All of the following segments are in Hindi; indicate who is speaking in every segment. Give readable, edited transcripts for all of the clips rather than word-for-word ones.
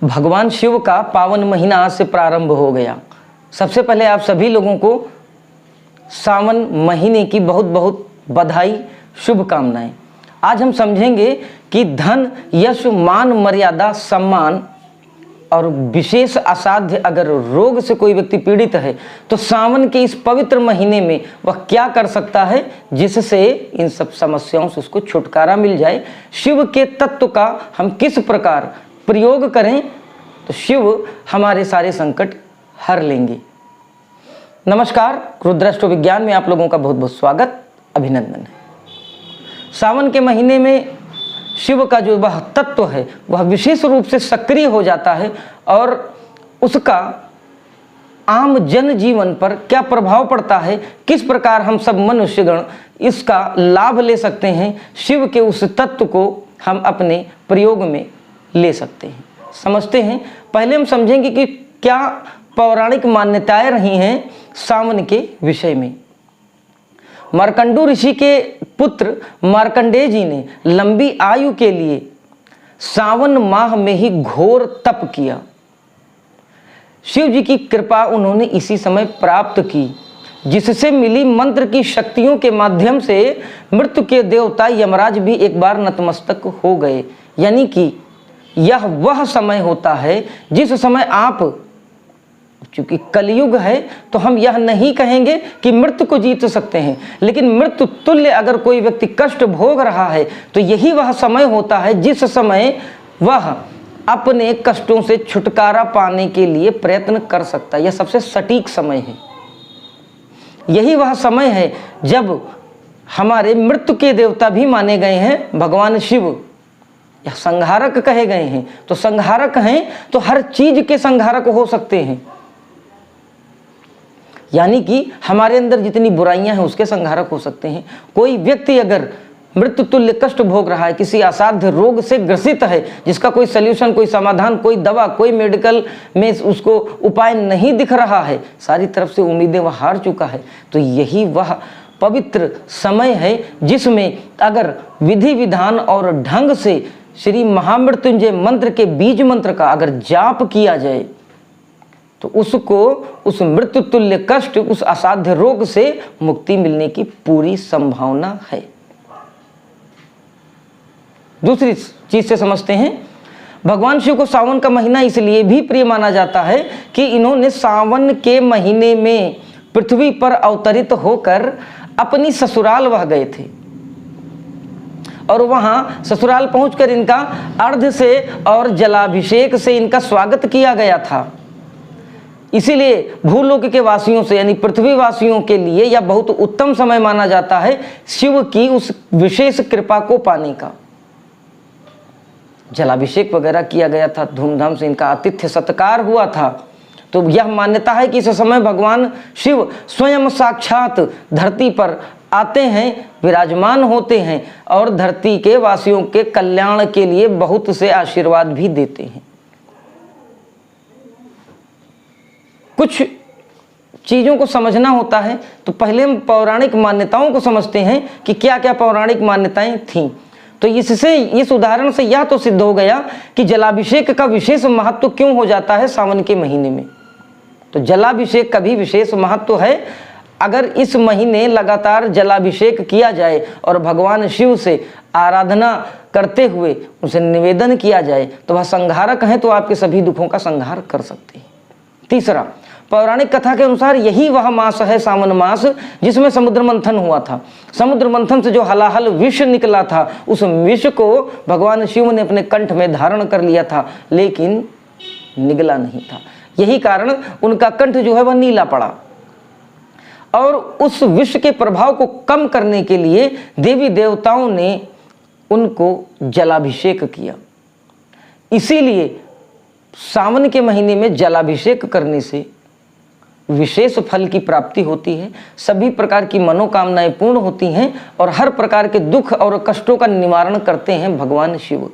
Speaker 1: भगवान शिव का पावन महीना आज से प्रारंभ हो गया। सबसे पहले आप सभी लोगों को सावन महीने की बहुत बहुत बधाई, शुभकामनाएं। आज हम समझेंगे कि धन, यश, मान, मर्यादा, सम्मान और विशेष असाध्य अगर रोग से कोई व्यक्ति पीड़ित है तो सावन के इस पवित्र महीने में वह क्या कर सकता है जिससे इन सब समस्याओं से उसको छुटकारा मिल जाए। शिव के तत्व का हम किस प्रकार प्रयोग करें तो शिव हमारे सारे संकट हर लेंगे। नमस्कार, रुद्राष्ट्र विज्ञान में आप लोगों का बहुत बहुत स्वागत, अभिनंदन है। सावन के महीने में शिव का जो वह तत्व है वह विशेष रूप से सक्रिय हो जाता है और उसका आम जन जीवन पर क्या प्रभाव पड़ता है, किस प्रकार हम सब मनुष्यगण इसका लाभ ले सकते हैं, शिव के उस तत्व को हम अपने प्रयोग में ले सकते हैं, समझते हैं। पहले हम समझेंगे कि क्या पौराणिक मान्यताएं रही हैं सावन के विषय में। मार्कंडू ऋषि के पुत्र मार्कंडेय जी ने लंबी आयु के लिए सावन माह में ही घोर तप किया। शिव जी की कृपा उन्होंने इसी समय प्राप्त की, जिससे मिली मंत्र की शक्तियों के माध्यम से मृत्यु के देवता यमराज भी एक बार नतमस्तक हो गए। यानी कि यह वह समय होता है जिस समय आप, चूंकि कलयुग है तो हम यह नहीं कहेंगे कि मृत्यु को जीत सकते हैं, लेकिन मृत्यु तुल्य अगर कोई व्यक्ति कष्ट भोग रहा है तो यही वह समय होता है जिस समय वह अपने कष्टों से छुटकारा पाने के लिए प्रयत्न कर सकता है। यह सबसे सटीक समय है। यही वह समय है जब हमारे मृत्यु के देवता भी माने गए हैं भगवान शिव, यह संहारक कहे गए हैं। तो संहारक हैं तो हर चीज के संहारक हो सकते हैं, यानी कि हमारे अंदर जितनी बुराइयां हैं उसके संहारक हो सकते हैं। कोई व्यक्ति अगर मृत्यु तुल्य कष्ट भोग रहा है, किसी असाध्य रोग से ग्रसित है, जिसका कोई सल्यूशन, कोई समाधान, कोई दवा, कोई मेडिकल में उसको उपाय नहीं दिख रहा है, सारी तरफ से उम्मीदें वह हार चुका है, तो यही वह पवित्र समय है जिसमें अगर विधि विधान और ढंग से श्री महामृत्युंजय मंत्र के बीज मंत्र का अगर जाप किया जाए तो उसको उस मृत्यु तुल्य कष्ट, उस असाध्य रोग से मुक्ति मिलने की पूरी संभावना है। दूसरी चीज से समझते हैं, भगवान शिव को सावन का महीना इसलिए भी प्रिय माना जाता है कि इन्होंने सावन के महीने में पृथ्वी पर अवतरित होकर अपनी ससुराल वह गए थे और वहां ससुराल पहुंचकर इनका अर्घ से और जलाभिषेक से इनका स्वागत किया गया था। इसीलिए भूलोक के वासियों से यानी पृथ्वी वासियों के लिए यह बहुत उत्तम समय माना जाता है शिव की उस विशेष कृपा को पाने का। जलाभिषेक वगैरह किया गया था, धूमधाम से इनका आतिथ्य सत्कार हुआ था। तो यह मान्यता है कि इस समय भगवान शिव स्वयं साक्षात धरती पर आते हैं, विराजमान होते हैं और धरती के वासियों के कल्याण के लिए बहुत से आशीर्वाद भी देते हैं। कुछ चीज़ों को समझना होता है तो पहले हम पौराणिक मान्यताओं को समझते हैं कि क्या क्या पौराणिक मान्यताएं थीं। तो इससे, इस उदाहरण से यह तो सिद्ध हो गया कि जलाभिषेक का विशेष महत्व क्यों हो जाता है सावन के महीने में। तो जलाभिषेक का भी विशेष महत्व है। अगर इस महीने लगातार जलाभिषेक किया जाए और भगवान शिव से आराधना करते हुए उनसे निवेदन किया जाए तो वह संहारक हैं, तो आपके सभी दुखों का संहार कर सकते हैं। तीसरा, पौराणिक कथा के अनुसार यही वह मास है सावन मास जिसमें समुद्र मंथन हुआ था। समुद्र मंथन से जो हलाहल विष निकला था, उस विष को भगवान शिव ने अपने कंठ में धारण कर लिया था, लेकिन निगला नहीं था। यही कारण उनका कंठ जो है वह नीला पड़ा। और उस विष के प्रभाव को कम करने के लिए देवी देवताओं ने उनको जलाभिषेक किया। इसीलिए सावन के महीने में जलाभिषेक करने से विशेष फल की प्राप्ति होती है, सभी प्रकार की मनोकामनाएं पूर्ण होती हैं और हर प्रकार के दुख और कष्टों का निवारण करते हैं भगवान शिव।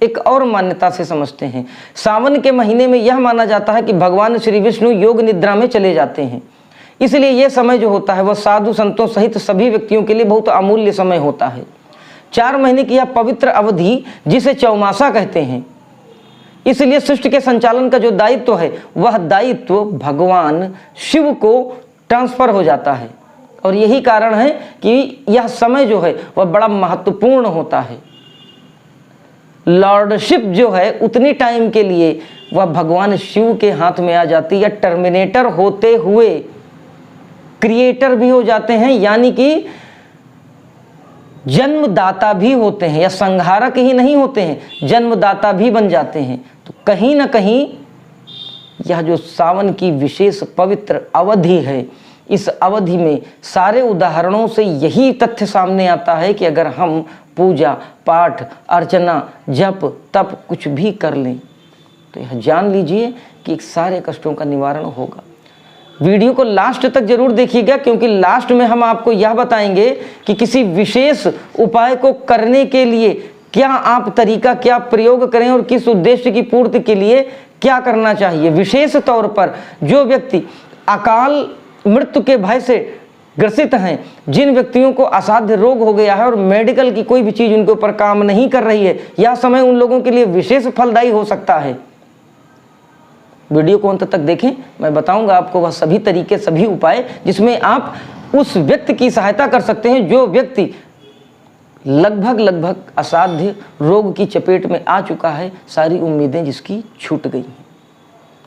Speaker 1: एक और मान्यता से समझते हैं, सावन के महीने में यह माना जाता है कि भगवान श्री विष्णु योग निद्रा में चले जाते हैं। इसलिए यह समय जो होता है वह साधु संतों सहित सभी व्यक्तियों के लिए बहुत अमूल्य समय होता है। 4 महीने की यह पवित्र अवधि जिसे चौमासा कहते हैं, इसलिए सृष्टि के संचालन का जो दायित्व है वह दायित्व भगवान शिव को ट्रांसफर हो जाता है। और यही कारण है कि यह समय जो है वह बड़ा महत्वपूर्ण होता है। लॉर्डशिप जो है उतनी टाइम के लिए वह भगवान शिव के हाथ में आ जाती है, या टर्मिनेटर होते हुए क्रिएटर भी हो जाते हैं, यानी कि जन्मदाता भी होते हैं, या संहारक ही नहीं होते हैं, जन्मदाता भी बन जाते हैं। तो कहीं ना कहीं यह जो सावन की विशेष पवित्र अवधि है, इस अवधि में सारे उदाहरणों से यही तथ्य सामने आता है कि अगर हम पूजा पाठ अर्चना जप तप कुछ भी कर लें तो यह जान लीजिए कि सारे कष्टों का निवारण होगा। वीडियो को लास्ट तक जरूर देखिएगा, क्योंकि लास्ट में हम आपको यह बताएंगे कि किसी विशेष उपाय को करने के लिए क्या आप तरीका क्या प्रयोग करें और किस उद्देश्य की पूर्ति के लिए क्या करना चाहिए। विशेष तौर पर जो व्यक्ति अकाल मृत्यु के भय से ग्रसित हैं, जिन व्यक्तियों को असाध्य रोग हो गया है और मेडिकल की कोई भी चीज उनके ऊपर काम नहीं कर रही है, यह समय उन लोगों के लिए विशेष फलदायी हो सकता है। वीडियो को अंत तक देखें, मैं बताऊंगा आपको वह सभी तरीके सभी उपाय जिसमें आप उस व्यक्ति की सहायता कर सकते हैं जो व्यक्ति लगभग असाध्य रोग की चपेट में आ चुका है, सारी उम्मीदें जिसकी छूट गई हैं।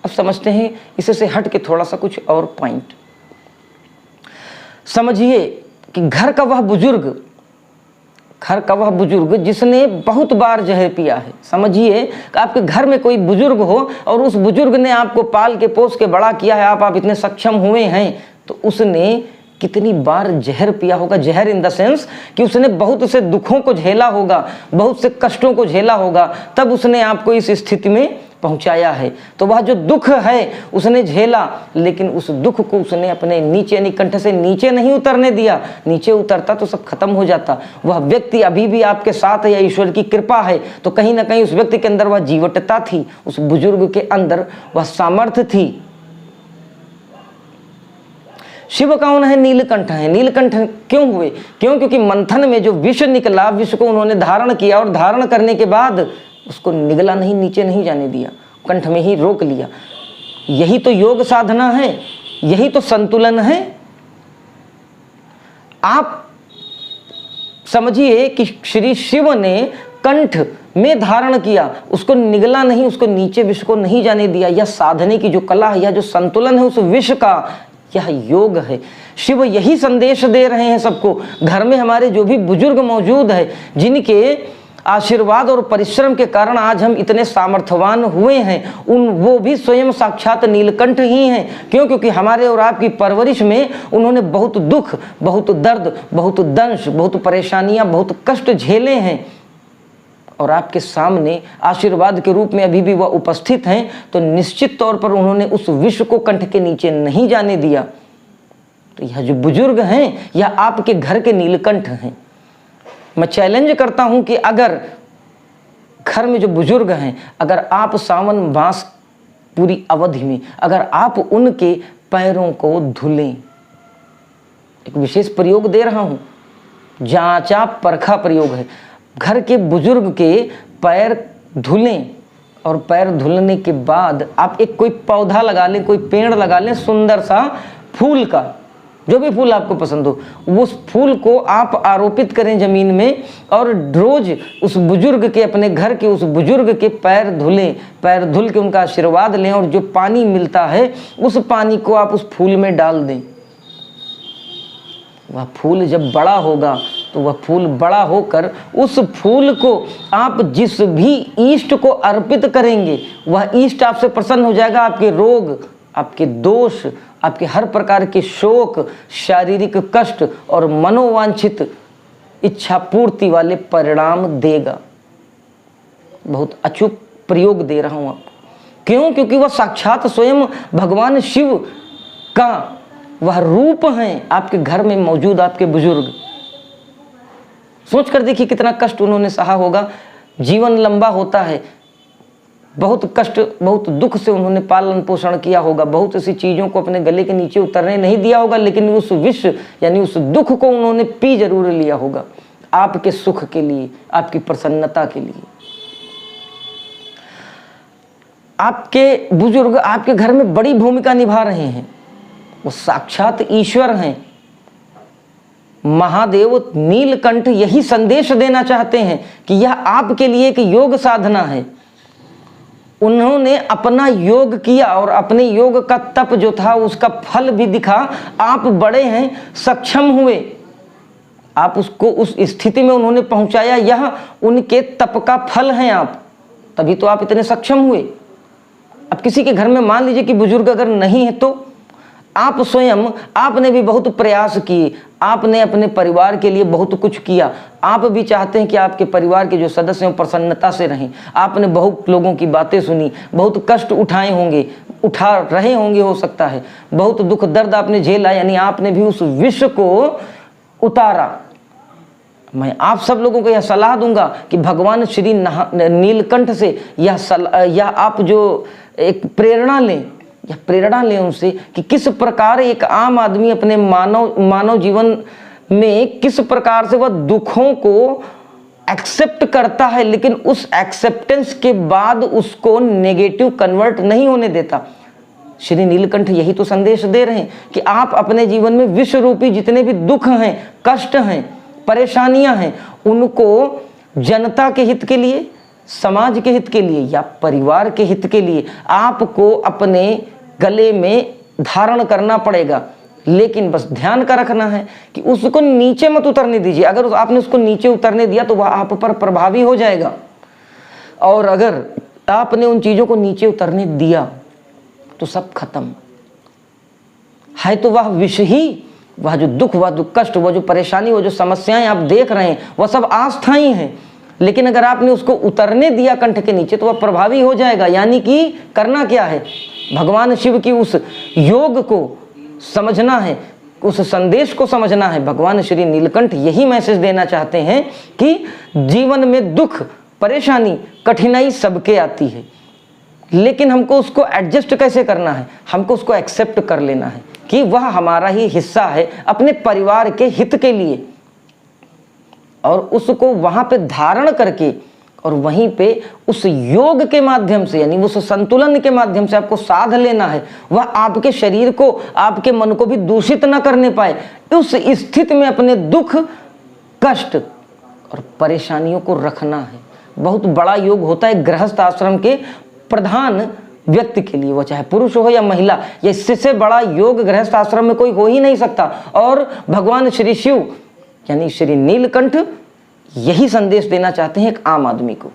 Speaker 1: अब समझते हैं इसे से हट के थोड़ा सा कुछ और पॉइंट। समझिए कि घर का वह बुजुर्ग जिसने बहुत बार जहर पिया है। समझिए कि आपके घर में कोई बुजुर्ग हो और उस बुजुर्ग ने आपको पाल के पोस के बड़ा किया है, आप इतने सक्षम हुए हैं, तो उसने कितनी बार जहर पिया होगा। जहर इन द सेंस कि उसने बहुत से दुखों को झेला होगा, बहुत से कष्टों को झेला होगा, तब उसने आपको इस स्थिति में पहुंचाया है। तो वह जो दुख है उसने झेला, लेकिन उस दुख को उसने अपने नीचे यानी कंठ से नीचे नहीं उतरने दिया। नीचे उतरता तो सब खत्म हो जाता। वह व्यक्ति अभी भी आपके साथ है या ईश्वर की कृपा है, तो कहीं ना कहीं उस व्यक्ति के अंदर वह जीवटता थी, उस बुजुर्ग के अंदर वह सामर्थ्य थी। शिव कौन है? नीलकंठ है। नीलकंठ क्यों हुए? क्योंकि मंथन में जो विष निकला, विष को उन्होंने धारण किया और धारण करने के बाद उसको निगला नहीं, नीचे नहीं जाने दिया, कंठ में ही रोक लिया। यही तो योग साधना है, यही तो संतुलन है। आप समझिए कि श्री शिव ने कंठ में धारण किया, उसको निगला नहीं, उसको नीचे विष को नहीं जाने दिया। यह साधने की जो कला है, यह जो संतुलन है उस विष का, यह योग है। शिव यही संदेश दे रहे हैं सबको। घर में हमारे जो भी बुजुर्ग मौजूद है, जिनके आशीर्वाद और परिश्रम के कारण आज हम इतने सामर्थ्यवान हुए हैं, वो भी स्वयं साक्षात नीलकंठ ही हैं। क्योंकि हमारे और आपकी परवरिश में उन्होंने बहुत दुख, बहुत दर्द, बहुत दंश, बहुत परेशानियां, बहुत कष्ट झेले हैं, और आपके सामने आशीर्वाद के रूप में अभी भी वह उपस्थित हैं। तो निश्चित तौर पर उन्होंने उस विश्व को कंठ के नीचे नहीं जाने दिया। तो यह जो बुजुर्ग हैं यह आपके घर के नीलकंठ हैं। मैं चैलेंज करता हूं कि अगर घर में जो बुजुर्ग हैं, अगर आप सावन मास पूरी अवधि में अगर आप उनके पैरों को धुलें, एक विशेष प्रयोग दे रहा हूं, जांचा परखा प्रयोग है। घर के बुजुर्ग के पैर धुलें और पैर धुलने के बाद आप एक कोई पौधा लगा लें, कोई पेड़ लगा लें, सुंदर सा फूल का, जो भी फूल आपको पसंद हो, उस फूल को आप आरोपित करें जमीन में और रोज उस बुजुर्ग के, अपने घर के उस बुजुर्ग के पैर धुलें। पैर धुल के उनका आशीर्वाद लें और जो पानी मिलता है उस पानी को आप उस फूल में डाल दें। वह फूल जब बड़ा होगा तो वह फूल बड़ा होकर उस फूल को आप जिस भी ईष्ट को अर्पित करेंगे, वह ईष्ट आपसे प्रसन्न हो जाएगा। आपके रोग, आपके दोष, आपके हर प्रकार के शोक, शारीरिक कष्ट और मनोवांछित इच्छा पूर्ति वाले परिणाम देगा। बहुत अचूक प्रयोग दे रहा हूं आपको। क्यों? क्योंकि वह साक्षात स्वयं भगवान शिव का वह रूप हैं आपके घर में मौजूद आपके बुजुर्ग। सोच कर देखिए कितना कष्ट उन्होंने सहा होगा। जीवन लंबा होता है, बहुत कष्ट, बहुत दुख से उन्होंने पालन पोषण किया होगा, बहुत ऐसी चीज़ों को अपने गले के नीचे उतरने नहीं दिया होगा, लेकिन उस विष यानी उस दुख को उन्होंने पी जरूर लिया होगा, आपके सुख के लिए, आपकी प्रसन्नता के लिए। आपके बुजुर्ग आपके घर में बड़ी भूमिका निभा रहे हैं, वो साक्षात ईश्वर हैं। महादेव नीलकंठ यही संदेश देना चाहते हैं कि यह आपके लिए एक योग साधना है। उन्होंने अपना योग किया और अपने योग का तप जो था उसका फल भी दिखा। आप बड़े हैं, सक्षम हुए, आप उसको उस स्थिति में उन्होंने पहुंचाया, यह उनके तप का फल है आप, तभी तो आप इतने सक्षम हुए। अब किसी के घर में मान लीजिए कि बुजुर्ग अगर नहीं है तो आप स्वयं, आपने भी बहुत प्रयास किए, आपने अपने परिवार के लिए बहुत कुछ किया, आप भी चाहते हैं कि आपके परिवार के जो सदस्य हैं प्रसन्नता से रहें। आपने बहुत लोगों की बातें सुनी, बहुत कष्ट उठाए होंगे, उठा रहे होंगे, हो सकता है बहुत दुख दर्द आपने झेला, यानी आपने भी उस विष को उतारा। मैं आप सब लोगों को यह सलाह दूंगा कि भगवान श्री नीलकंठ से यह आप जो एक प्रेरणा लें उनसे कि किस प्रकार एक आम आदमी अपने मानव जीवन में किस प्रकार से वह दुखों को एक्सेप्ट करता है, लेकिन उस एक्सेप्टेंस के बाद उसको नेगेटिव कन्वर्ट नहीं होने देता। श्री नीलकंठ यही तो संदेश दे रहे हैं कि आप अपने जीवन में विश्व रूपी जितने भी दुख हैं, कष्ट हैं, परेशानियां हैं, उनको जनता के हित के लिए, समाज के हित के लिए या परिवार के हित के लिए आपको अपने गले में धारण करना पड़ेगा। लेकिन बस ध्यान का रखना है कि उसको नीचे मत उतरने दीजिए। अगर आपने उसको नीचे उतरने दिया तो वह आप पर प्रभावी हो जाएगा, और अगर आपने उन चीजों को नीचे उतरने दिया तो सब खत्म है। तो वह विष ही, वह जो दुख, वह जो कष्ट, वह जो परेशानी, वह जो समस्याएं आप देख रहे हैं वह सब अस्थायी हैं। लेकिन अगर आपने उसको उतरने दिया कंठ के नीचे तो वह प्रभावी हो जाएगा। यानी कि करना क्या है, भगवान शिव की उस योग को समझना है, उस संदेश को समझना है। भगवान श्री नीलकंठ यही मैसेज देना चाहते हैं कि जीवन में दुख, परेशानी, कठिनाई सबके आती है, लेकिन हमको उसको एडजस्ट कैसे करना है, हमको उसको एक्सेप्ट कर लेना है कि वह हमारा ही हिस्सा है अपने परिवार के हित के लिए, और उसको वहां पे धारण करके और वहीं पे उस योग के माध्यम से, यानी उस संतुलन के माध्यम से आपको साध लेना है। वह आपके शरीर को, आपके मन को भी दूषित ना करने पाए। उस स्थिति में अपने दुख, कष्ट और परेशानियों को रखना है। बहुत बड़ा योग होता है गृहस्थ आश्रम के प्रधान व्यक्ति के लिए, वो चाहे पुरुष हो या महिला। या इससे बड़ा योग गृहस्थ आश्रम में कोई हो ही नहीं सकता। और भगवान श्री शिव यानी श्री नीलकंठ यही संदेश देना चाहते हैं एक आम आदमी को।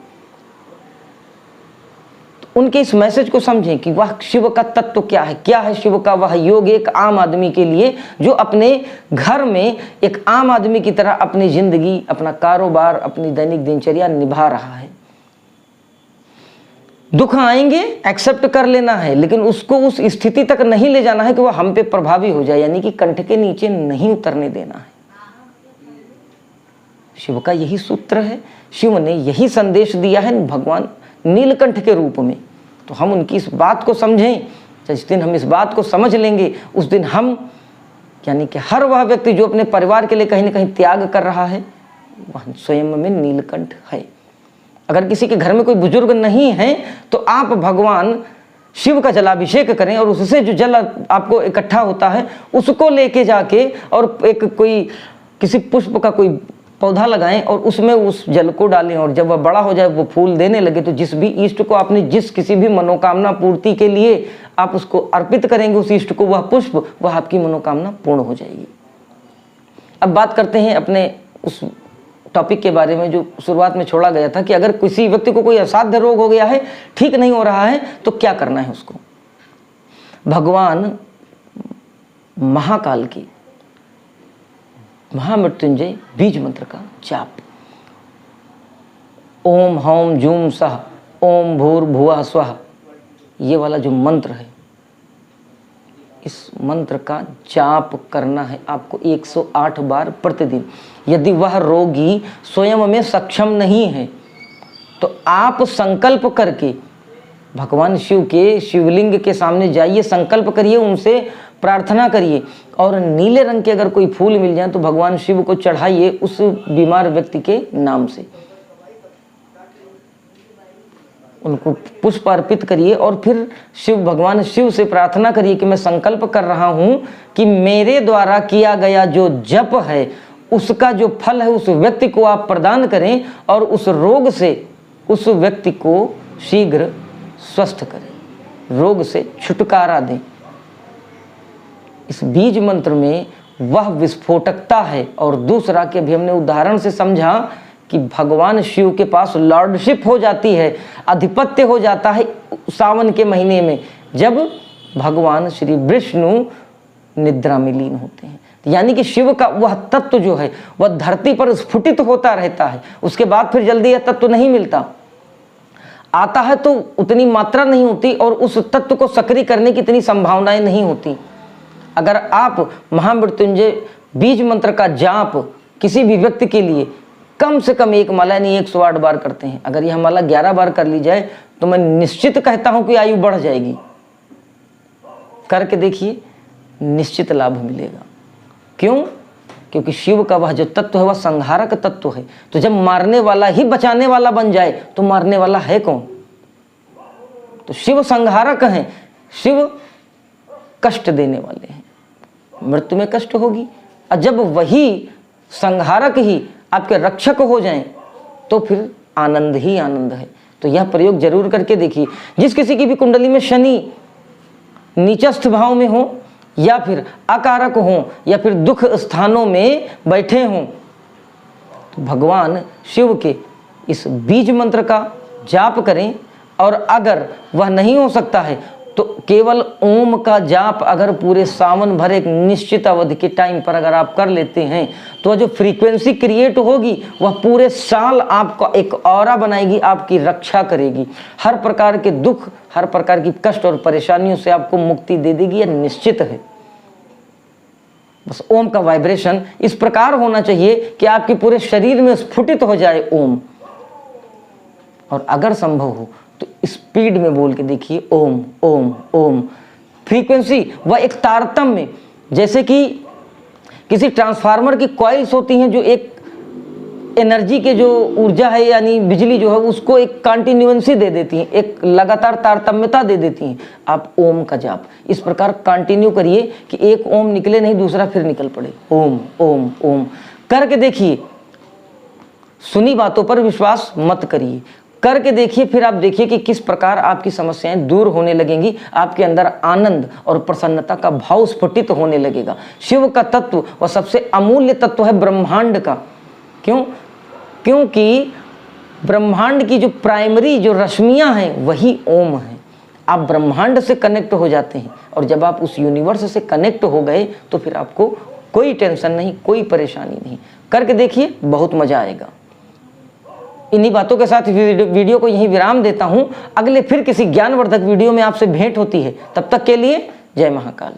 Speaker 1: तो उनके इस मैसेज को समझें कि वह शिव का तत्व क्या है शिव का वह योग एक आम आदमी के लिए, जो अपने घर में एक आम आदमी की तरह अपनी जिंदगी, अपना कारोबार, अपनी दैनिक दिनचर्या निभा रहा है। दुख आएंगे, एक्सेप्ट कर लेना है, लेकिन उसको उस स्थिति तक नहीं ले जाना है कि वह हम पे प्रभावी हो जाए, यानी कि कंठ के नीचे नहीं उतरने देना है। शिव का यही सूत्र है, शिव ने यही संदेश दिया है भगवान नीलकंठ के रूप में। तो हम उनकी इस बात को समझें। जिस दिन हम इस बात को समझ लेंगे उस दिन हम, यानी कि हर वह व्यक्ति जो अपने परिवार के लिए कहीं ना कहीं त्याग कर रहा है, वह स्वयं में नीलकंठ है। अगर किसी के घर में कोई बुजुर्ग नहीं है तो आप भगवान शिव का जलाभिषेक करें, और उससे जो जल आपको इकट्ठा होता है उसको लेके जाके और एक कोई किसी पुष्प का कोई पौधा लगाएं और उसमें उस जल को डालें, और जब वह बड़ा हो जाए, वो फूल देने लगे, तो जिस भी इष्ट को आपने जिस किसी भी मनोकामना पूर्ति के लिए आप उसको अर्पित करेंगे उस इष्ट को, वह पुष्प, वह आपकी मनोकामना पूर्ण हो जाएगी। अब बात करते हैं अपने उस टॉपिक के बारे में जो शुरुआत में छोड़ा गया था कि अगर किसी व्यक्ति को कोई असाध्य रोग हो गया है, ठीक नहीं हो रहा है, तो क्या करना है उसको। भगवान महाकाल की महामृत्युंजय बीज मंत्र का जाप, ओम हौम जूम सह ओम भूर्भुवः स्वः, ये वाला जो मंत्र है, इस मंत्र का जाप करना है आपको 108 बार प्रतिदिन। यदि वह रोगी स्वयं में सक्षम नहीं है तो आप संकल्प करके भगवान शिव के शिवलिंग के सामने जाइए, संकल्प करिए, उनसे प्रार्थना करिए, और नीले रंग के अगर कोई फूल मिल जाए तो भगवान शिव को चढ़ाइए उस बीमार व्यक्ति के नाम से। उनको पुष्प अर्पित करिए और फिर भगवान शिव से प्रार्थना करिए कि मैं संकल्प कर रहा हूँ कि मेरे द्वारा किया गया जो जप है उसका जो फल है उस व्यक्ति को आप प्रदान करें और उस रोग से उस व्यक्ति को शीघ्र स्वस्थ करें, रोग से छुटकारा दें। इस बीज मंत्र में वह विस्फोटकता है। और दूसरा कि अभी हमने उदाहरण से समझा कि भगवान शिव के पास लॉर्डशिप हो जाती है, आधिपत्य हो जाता है सावन के महीने में, जब भगवान श्री विष्णु निद्रा में लीन होते हैं। यानी कि शिव का वह तत्व जो है वह धरती पर स्फुटित होता रहता है, उसके बाद फिर जल्दी यह तत्व नहीं मिलता, आता है तो उतनी मात्रा नहीं होती और उस तत्व को सक्रिय करने की इतनी संभावनाएं नहीं होती। अगर आप महामृत्युंजय बीज मंत्र का जाप किसी भी व्यक्ति के लिए कम से कम एक माला यानी 108 बार करते हैं, अगर यह माला 11 बार कर ली जाए तो मैं निश्चित कहता हूं कि आयु बढ़ जाएगी। करके देखिए, निश्चित लाभ मिलेगा। क्यों? क्योंकि शिव का वह जो तत्व है वह संहारक तत्व है। तो जब मारने वाला ही बचाने वाला बन जाए तो मारने वाला है कौन? तो शिव संहारक हैं, शिव कष्ट देने वाले हैं, मृत्यु में कष्ट होगी। और जब वही संहारक ही आपके रक्षक हो जाएं तो फिर आनंद ही आनंद है। तो यह प्रयोग जरूर करके देखिए। जिस किसी की भी कुंडली में शनि नीचस्थ भाव में हो या फिर अकारक हो या फिर दुख स्थानों में बैठे हों, तो भगवान शिव के इस बीज मंत्र का जाप करें। और अगर वह नहीं हो सकता है तो केवल ओम का जाप अगर पूरे सावन भर एक निश्चित अवधि के टाइम पर अगर आप कर लेते हैं तो जो फ्रीक्वेंसी क्रिएट होगी वह पूरे साल आपका एक ऑरा बनाएगी, आपकी रक्षा करेगी, हर प्रकार के दुख, हर प्रकार की कष्ट और परेशानियों से आपको मुक्ति दे देगी, यह निश्चित है। बस ओम का वाइब्रेशन इस प्रकार होना चाहिए कि आपके पूरे शरीर में स्फुटित हो जाए ओम। और अगर संभव हो तो स्पीड में बोल के देखिए ओम ओम ओम। फ्रीक्वेंसी वह एक तारतम्य, जैसे कि किसी ट्रांसफार्मर की कॉइल्स होती हैं जो एक एनर्जी के जो ऊर्जा है यानी बिजली जो है उसको एक कंटिन्यूएंसी दे देती हैं, एक लगातार तारतम्यता दे देती हैं। आप ओम का जाप इस प्रकार कंटिन्यू करिए कि एक ओम निकले नहीं दूसरा फिर निकल पड़े, ओम ओम ओम करके देखिए। सुनी बातों पर विश्वास मत करिए, करके देखिए, फिर आप देखिए कि किस प्रकार आपकी समस्याएं दूर होने लगेंगी, आपके अंदर आनंद और प्रसन्नता का भाव स्फुटित होने लगेगा। शिव का तत्व वह सबसे अमूल्य तत्व है ब्रह्मांड का। क्यों? क्योंकि ब्रह्मांड की जो प्राइमरी जो रश्मियां हैं वही ओम है। आप ब्रह्मांड से कनेक्ट हो जाते हैं और जब आप उस यूनिवर्स से कनेक्ट हो गए तो फिर आपको कोई टेंशन नहीं, कोई परेशानी नहीं। करके देखिए, बहुत मजा आएगा। इन्हीं बातों के साथ वीडियो को यहीं विराम देता हूं। अगले फिर किसी ज्ञानवर्धक वीडियो में आपसे भेंट होती है। तब तक के लिए जय महाकाल।